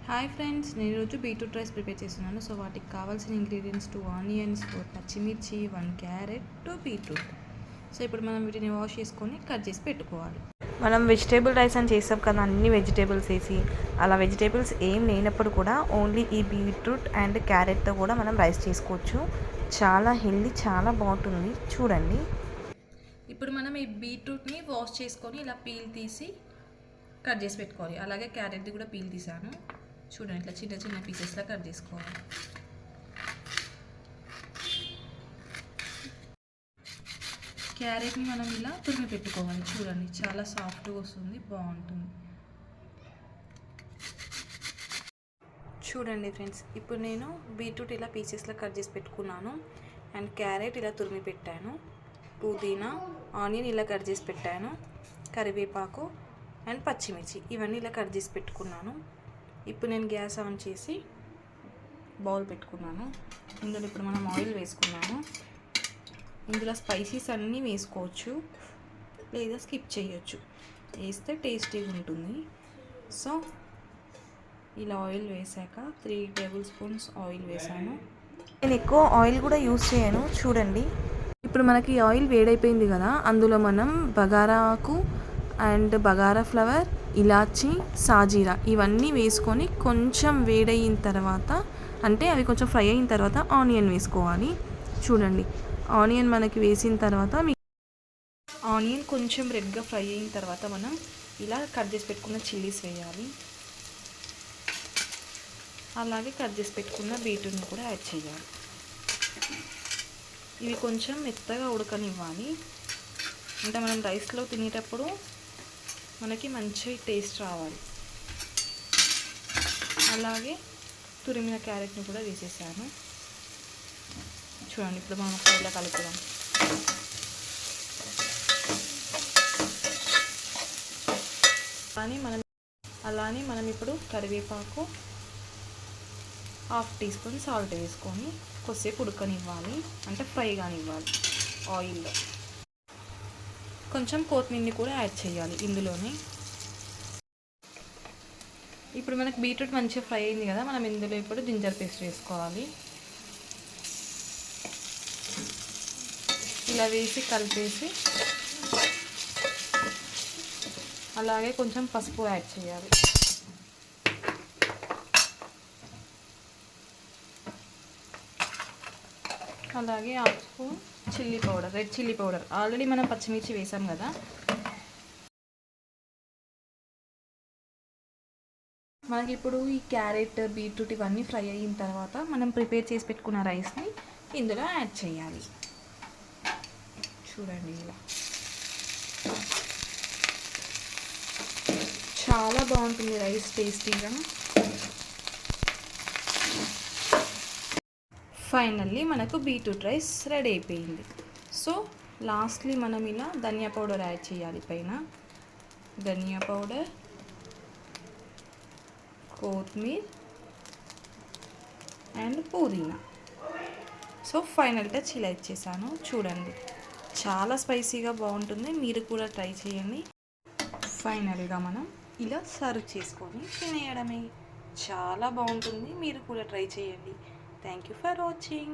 Hi friends, నేను ఈరోజు beetroot rice prepare చేస్తున్నాను. సో వాటికి కావాల్సిన ఇంగ్రీడియంట్స్ 2 ఆనియన్స్, 4 పచ్చిమిర్చి, 1 క్యారెట్, 2 బీట్రూట్. సో ఇప్పుడు మనం వీటిని వాష్ చేసుకొని కట్ చేసి పెట్టుకోవాలి. మనం వెజిటేబుల్ రైస్ అని చేస్తాం కదా, అన్ని వెజిటేబుల్స్ వేసి. అలా వెజిటేబుల్స్ ఏం లేనప్పుడు కూడా ఓన్లీ ఈ బీట్రూట్ అండ్ క్యారెట్తో కూడా మనం రైస్ చేసుకోవచ్చు. చాలా హెల్దీ, చాలా బాగుంటుంది. చూడండి. ఇప్పుడు మనం ఈ బీట్రూట్ని వాష్ చేసుకొని ఇలా పీల్ తీసి కట్ చేసి పెట్టుకోవాలి. అలాగే క్యారెట్ది కూడా పీల్ తీసాను. చూడండి, ఇట్లా చిన్న చిన్న పీసెస్లా కట్ చేసుకోవాలి. క్యారెట్ని మనం ఇలా తురిమి పెట్టుకోవాలి. చూడండి, చాలా సాఫ్ట్గా వస్తుంది, బాగుంటుంది. చూడండి ఫ్రెండ్స్, ఇప్పుడు నేను బీట్రూట్ ఇలా పీసెస్లో కట్ చేసి పెట్టుకున్నాను. అండ్ క్యారెట్ ఇలా తురిమి పెట్టాను. పుదీనా, ఆనియన్ ఇలా కట్ చేసి పెట్టాను. కరివేపాకు అండ్ పచ్చిమిర్చి ఇవన్నీ ఇలా కట్ చేసి పెట్టుకున్నాను. ఇప్పుడు నేను గ్యాస్ ఆన్ చేసి బౌల్ పెట్టుకున్నాను. ఇందులో ఇప్పుడు మనం ఆయిల్ వేసుకున్నాము. ఇందులో స్పైసీస్ అన్నీ వేసుకోవచ్చు, లేదా స్కిప్ చేయొచ్చు. వేస్తే టేస్టీగా ఉంటుంది. సో ఇలా ఆయిల్ వేసాక 3 టేబుల్ స్పూన్స్ ఆయిల్ వేసాను. నేను ఎక్కువ ఆయిల్ కూడా యూస్ చేయను. చూడండి, ఇప్పుడు మనకి ఆయిల్ వేడైపోయింది కదా, అందులో మనం బగారాకు అండ్ బగారా ఫ్లవర్, ఇలాచి, సాజీరా ఇవన్నీ వేసుకొని కొంచెం వేడయిన తర్వాత, అంటే అవి కొంచెం ఫ్రై అయిన తర్వాత ఆనియన్ వేసుకోవాలి. చూడండి, ఆనియన్ మనకి వేసిన తర్వాత ఆనియన్ కొంచెం రెడ్గా ఫ్రై అయిన తర్వాత మనం ఇలా కట్ చేసి పెట్టుకున్న చిల్లీస్ వేయాలి. అలాగే కట్ చేసి పెట్టుకున్న బీట్రూట్ని కూడా యాడ్ చేయాలి. ఇవి కొంచెం మెత్తగా ఉడకనివ్వాలి. అంటే మనం రైస్లో తినేటప్పుడు మనకి మంచి టేస్ట్ రావాలి. అలాగే తురిమిన క్యారెట్ని కూడా వేసేసాను. చూడండి, ఇప్పుడు మనం ఇలా కలుపుదాం. అలానే మనం ఇప్పుడు కరివేపాకు, 1/2 టీ స్పూన్ సాల్ట్ వేసుకొని కొద్దిసేపు ఉడకనివ్వాలి. అంటే ఫ్రై కానివ్వాలి ఆయిల్లో. కొంచెం కొత్తిమీరని కూడా యాడ్ చేయాలి ఇందులోనే. ఇప్పుడు మనకి బీట్రూట్ మంచిగా ఫ్రై అయింది కదా, మనం ఇందులో ఇప్పుడు జింజర్ పేస్ట్ వేసుకోవాలి. ఇలా వేసి కలిపేసి అలాగే కొంచెం పసుపు యాడ్ చేయాలి. అలాగే 1/2 spoon chilli powder, red chilli powder. Already మనం పచ్చిమిర్చి వేసాం కదా. మనకి ఇప్పుడు ఈ క్యారెట్, బీట్రూట్ ఇవన్నీ ఫ్రై అయిన తర్వాత మనం ప్రిపేర్ చేసి పెట్టుకున్న రైస్ని ఇందులో యాడ్ చేయాలి. చూడండి, ఇలా చాలా బాగుంటుంది రైస్, టేస్టీగా. ఫైనల్లీ మనకు బీట్రూట్ రైస్ రెడీ అయిపోయింది. సో లాస్ట్లీ మనం ఇలా ధనియా పౌడర్ యాడ్ చేయాలి పైన. ధనియా పౌడర్, కొత్తిమీర అండ్ పుదీనా. సో ఫైనల్ టచ్ ఇలా ఇచ్చేసాను. చూడండి, చాలా స్పైసీగా బాగుంటుంది. మీరు కూడా ట్రై చేయండి. ఫైనల్గా మనం ఇలా సర్వ్ చేసుకొని తినేయడమే. చాలా బాగుంటుంది. మీరు కూడా ట్రై చేయండి. Thank you for watching.